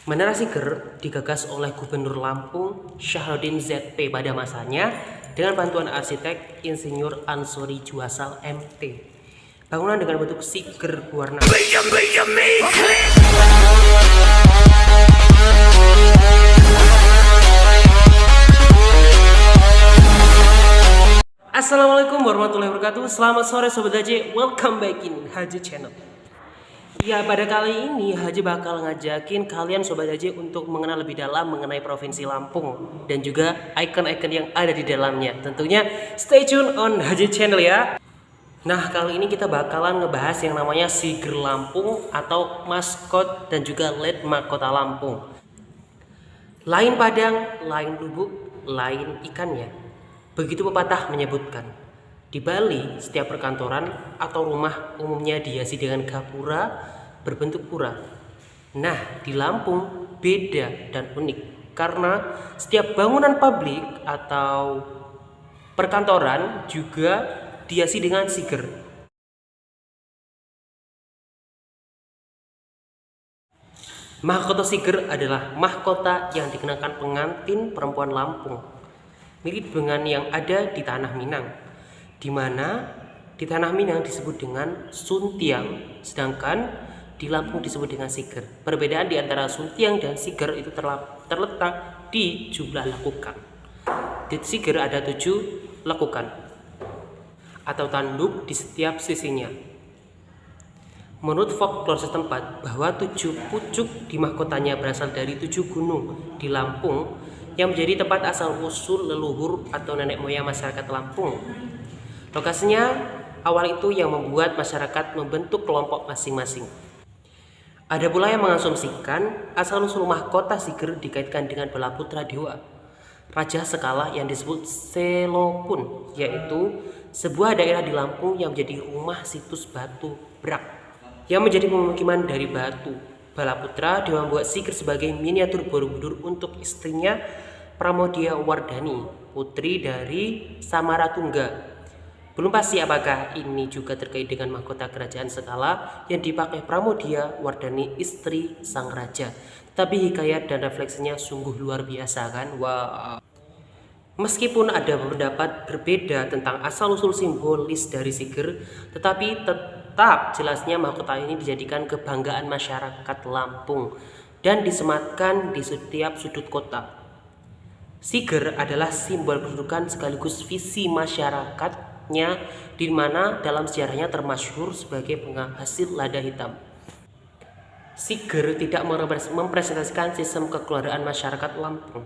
Menara Siger digagas oleh Gubernur Lampung Syahrudin ZP pada masanya dengan bantuan arsitek Insinyur Ansori Juasal MT. Bangunan dengan bentuk siger berwarna Assalamualaikum warahmatullahi wabarakatuh. Selamat sore Sobat Haji, welcome back in Haji Channel. Ya, pada kali ini Haji bakal ngajakin kalian Sobat Haji untuk mengenal lebih dalam mengenai Provinsi Lampung dan juga ikon-ikon yang ada di dalamnya. Tentunya stay tune on Haji Channel ya. Nah, kali ini kita bakalan ngebahas yang namanya Siger Lampung atau maskot dan juga landmark Kota Lampung. Lain padang, lain lubuk, lain ikannya. Begitu pepatah menyebutkan. Di Bali, setiap perkantoran atau rumah umumnya dihiasi dengan gapura berbentuk pura. Nah, di Lampung beda dan unik karena setiap bangunan publik atau perkantoran juga dihiasi dengan siger. Mahkota siger adalah mahkota yang dikenakan pengantin perempuan Lampung, mirip dengan yang ada di Tanah Minang, di mana di Tanah Minang disebut dengan suntiang, sedangkan di Lampung disebut dengan siger. Perbedaan di antara suntiang dan siger itu terletak di jumlah lekukan. Di siger ada 7 lekukan atau tanduk di setiap sisinya. Menurut folklore setempat bahwa 7 pucuk di mahkotanya berasal dari 7 gunung di Lampung yang menjadi tempat asal usul leluhur atau nenek moyang masyarakat Lampung. Lokasinya awal itu yang membuat masyarakat membentuk kelompok masing-masing. Ada pula yang mengasumsikan asal usul mahkota siger dikaitkan dengan bala putra dewa Raja Sekala yang disebut Selopun, yaitu sebuah daerah di Lampung yang menjadi rumah situs batu brak yang menjadi pemukiman dari batu. Bala putra dewa membuat siger sebagai miniatur Borobudur untuk istrinya Pramodia Wardani, putri dari Samaratungga. Belum pasti apakah ini juga terkait dengan mahkota kerajaan Sekala yang dipakai Pramodia Wardani, istri sang raja. Tapi hikayat dan refleksinya sungguh luar biasa kan? Wow. Meskipun ada pendapat berbeda tentang asal-usul simbolis dari siger, tetapi tetap jelasnya mahkota ini dijadikan kebanggaan masyarakat Lampung dan disematkan di setiap sudut kota. Siger adalah simbol kedudukan sekaligus visi masyarakatnya, di mana dalam sejarahnya termasyhur sebagai penghasil lada hitam. Siger tidak mempresentasikan sistem kekeluargaan masyarakat Lampung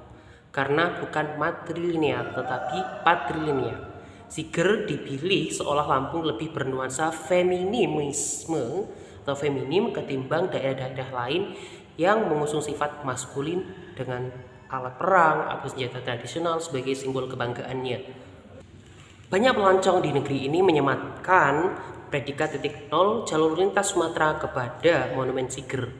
karena bukan matrilinear tetapi patrilinear. Siger dipilih seolah Lampung lebih bernuansa feminisme atau feminim ketimbang daerah-daerah lain yang mengusung sifat maskulin dengan alat perang atau senjata tradisional sebagai simbol kebanggaannya. Banyak pelancong di negeri ini menyematkan predikat titik nol jalur lintas Sumatera kepada monumen siger.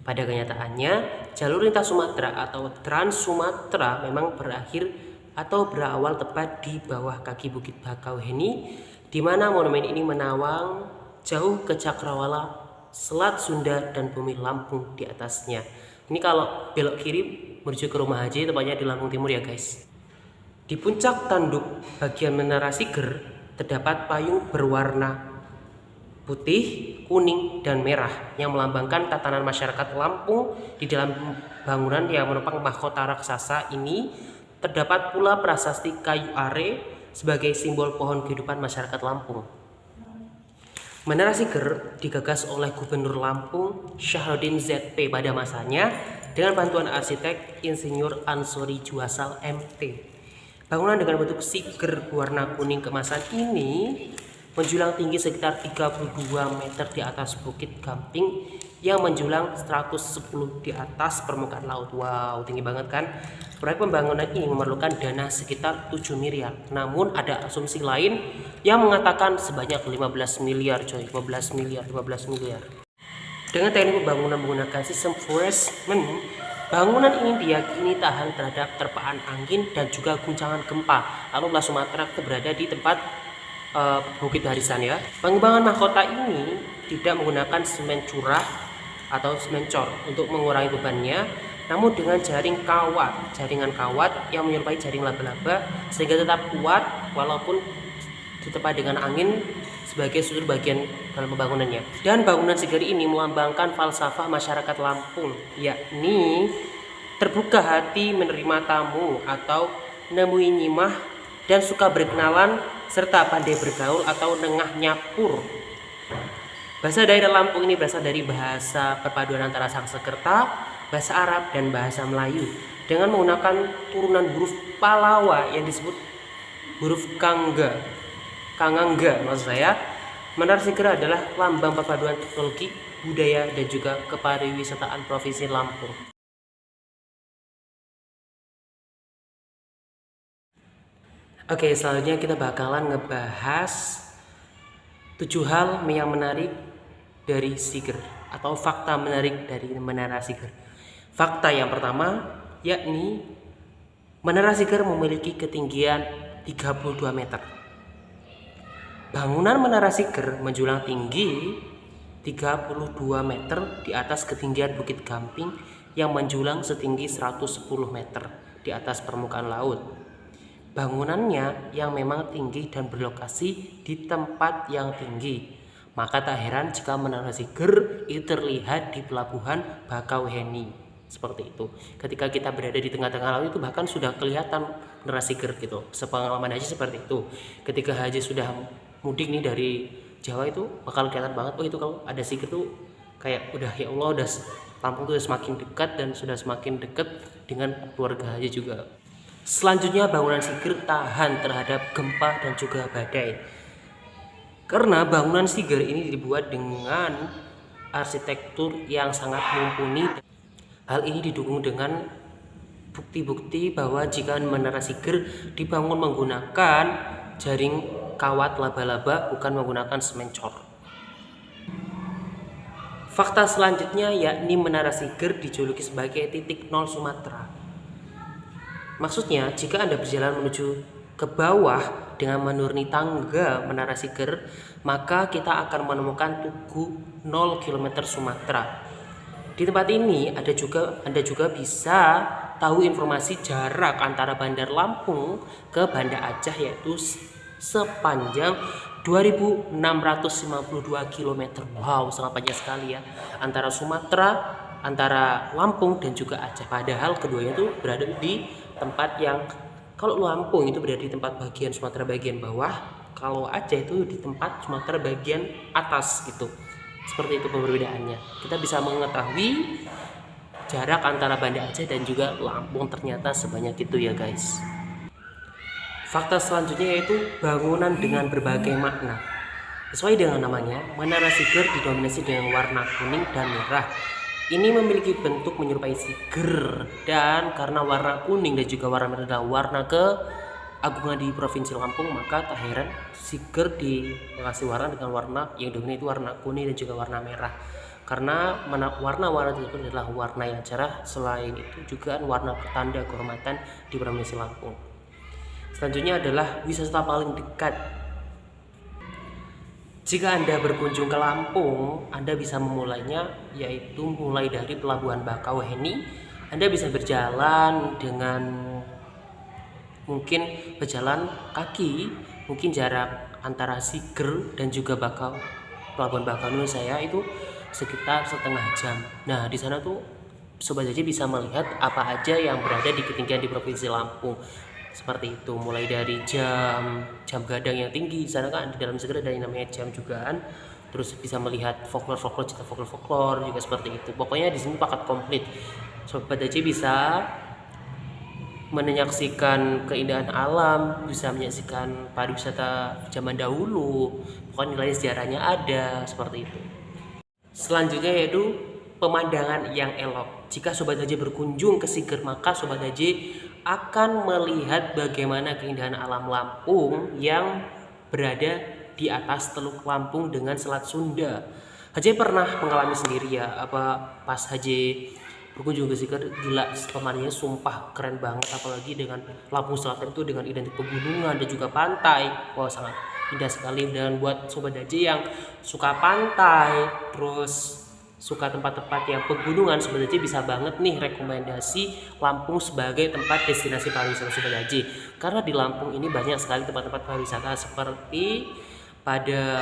Pada kenyataannya, jalur lintas Sumatera atau Trans Sumatera memang berakhir atau berawal tepat di bawah kaki Bukit Bakauheni, di mana monumen ini menawang jauh ke Cakrawala, Selat Sunda dan bumi Lampung di atasnya. Ini kalau belok kiri menuju ke rumah haji, tepatnya di Lampung Timur ya guys. Di puncak tanduk bagian menara siger terdapat payung berwarna putih, kuning, dan merah yang melambangkan tatanan masyarakat Lampung. Di dalam bangunan yang menopang mahkota raksasa ini terdapat pula prasasti kayu are sebagai simbol pohon kehidupan masyarakat Lampung. Menara siger digagas oleh Gubernur Lampung Syahrudin ZP pada masanya dengan bantuan arsitek Insinyur Ansori Juasal MT. Bangunan dengan bentuk siger berwarna kuning keemasan ini menjulang tinggi sekitar 32 meter di atas Bukit Gamping yang menjulang 110 di atas permukaan laut. Wow, tinggi banget kan? Proyek pembangunan ini memerlukan dana sekitar 7 miliar. Namun ada asumsi lain yang mengatakan sebanyak 15 miliar coy, 15 miliar. Dengan teknik pembangunan menggunakan sistem forestment, bangunan ini diyakini tahan terhadap terpaan angin dan juga guncangan gempa. Lalu Pulau Sumatera berada di tempat Bukit Barisan ya. Pengembangan mahkota ini tidak menggunakan semen curah atau mencor untuk mengurangi bebannya, namun dengan jaringan kawat yang menyerupai jaring laba-laba sehingga tetap kuat walaupun diterpa dengan angin sebagai seluruh bagian dalam pembangunannya. Dan bangunan Siger ini melambangkan falsafah masyarakat Lampung, yakni terbuka hati menerima tamu atau nemui nyimah dan suka berkenalan serta pandai bergaul atau nengah nyapur. Bahasa daerah Lampung ini berasal dari bahasa perpaduan antara Sanskerta, bahasa Arab, dan bahasa Melayu dengan menggunakan turunan huruf Palawa yang disebut huruf Kangangga maksud saya. Menara Siger adalah lambang perpaduan teknologi, budaya, dan juga kepariwisataan Provinsi Lampung. Oke, selanjutnya kita bakalan ngebahas 7 hal yang menarik dari Siger atau fakta menarik dari Menara Siger. Fakta yang pertama yakni Menara Siger memiliki ketinggian 32 meter. Bangunan Menara Siger menjulang tinggi 32 meter di atas ketinggian Bukit Gamping yang menjulang setinggi 110 meter di atas permukaan laut. Bangunannya yang memang tinggi dan berlokasi di tempat yang tinggi, maka tak heran jika Menara Siger itu terlihat di pelabuhan Bakauheni seperti itu. Ketika kita berada di tengah-tengah laut itu bahkan sudah kelihatan Menara Siger gitu. Sepengalaman Haji seperti itu. Ketika Haji sudah mudik nih dari Jawa itu bakal kelihatan banget. Oh itu kalau ada Siger tuh kayak udah ya Allah udah Lampung tuh semakin dekat dan sudah semakin dekat dengan keluarga Haji juga. Selanjutnya bangunan Siger tahan terhadap gempa dan juga badai. Karena bangunan Siger ini dibuat dengan arsitektur yang sangat mumpuni. Hal ini didukung dengan bukti-bukti bahwa jika Menara Siger dibangun menggunakan jaring kawat laba-laba bukan menggunakan semen cor. Fakta selanjutnya yakni Menara Siger dijuluki sebagai titik nol Sumatera. Maksudnya, jika Anda berjalan menuju ke bawah dengan menuruni tangga Menara Siger, maka kita akan menemukan tugu 0 km Sumatera. Di tempat ini Anda juga bisa tahu informasi jarak antara Bandar Lampung ke Banda Aceh yaitu sepanjang 2652 km. Wow, sangat panjang sekali ya. Antara Sumatera, antara Lampung dan juga Aceh. Padahal keduanya itu berada di tempat yang kalau Lampung itu berada di tempat bagian Sumatera bagian bawah, kalau Aceh itu di tempat Sumatera bagian atas gitu. Seperti itu perbedaannya. Kita bisa mengetahui jarak antara Banda Aceh dan juga Lampung ternyata sebanyak itu ya guys. Fakta selanjutnya yaitu bangunan dengan berbagai makna. Sesuai dengan namanya, Menara Siger didominasi dengan warna kuning dan merah. Ini memiliki bentuk menyerupai Siger dan karena warna kuning dan juga warna merah adalah warna keagungan di Provinsi Lampung, maka tak heran Siger dikasih warna dengan warna yang dominan itu warna kuning dan juga warna merah. Karena warna-warna tersebut adalah warna yang cerah, selain itu juga warna pertanda kehormatan di Provinsi Lampung. Selanjutnya adalah wisata paling dekat. Jika Anda berkunjung ke Lampung, Anda bisa memulainya yaitu mulai dari Pelabuhan Bakauheni. Anda bisa berjalan dengan mungkin berjalan kaki, mungkin jarak antara Siger dan juga Pelabuhan Bakauheni saya itu sekitar setengah jam. Nah, di sana tuh Sobat Haji bisa melihat apa aja yang berada di ketinggian di Provinsi Lampung. Seperti itu, mulai dari jam gadang yang tinggi. Di sana kan di dalam Siger ada yang namanya jam jugaan. Terus bisa melihat folklore, cerita folklore juga seperti itu. Pokoknya di sini paket komplit. Sobat Haji bisa menyaksikan keindahan alam, bisa menyaksikan pariwisata zaman dahulu. Pokoknya nilai sejarahnya ada seperti itu. Selanjutnya yaitu pemandangan yang elok. Jika Sobat Haji berkunjung ke Siger, maka Sobat Haji akan melihat bagaimana keindahan alam Lampung yang berada di atas Teluk Lampung dengan Selat Sunda. Haji pernah mengalami sendiri ya, pas Haji berkunjung ke Siger, gila pemandangannya sumpah keren banget, apalagi dengan Lampung Selatan itu dengan identik pegunungan dan juga pantai. Wow, sangat indah sekali. Dan buat Sobat Haji yang suka pantai terus suka tempat-tempat yang pegunungan, Sobat Haji bisa banget nih rekomendasi Lampung sebagai tempat destinasi pariwisata Sobat Haji. Karena di Lampung ini banyak sekali tempat-tempat pariwisata seperti pada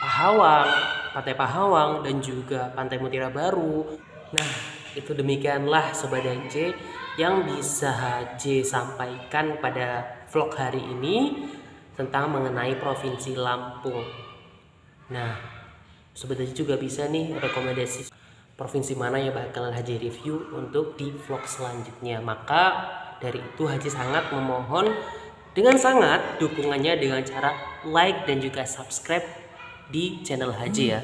Pahawang, Pantai Pahawang, dan juga Pantai Mutiara Baru. Nah, itu demikianlah Sobat Haji yang bisa Haji sampaikan pada vlog hari ini tentang mengenai Provinsi Lampung. Nah, Sobat Haji juga bisa nih rekomendasi provinsi mana yang bakalan Haji review untuk di vlog selanjutnya. Maka dari itu Haji sangat memohon dengan sangat dukungannya dengan cara like dan juga subscribe di channel Haji ya.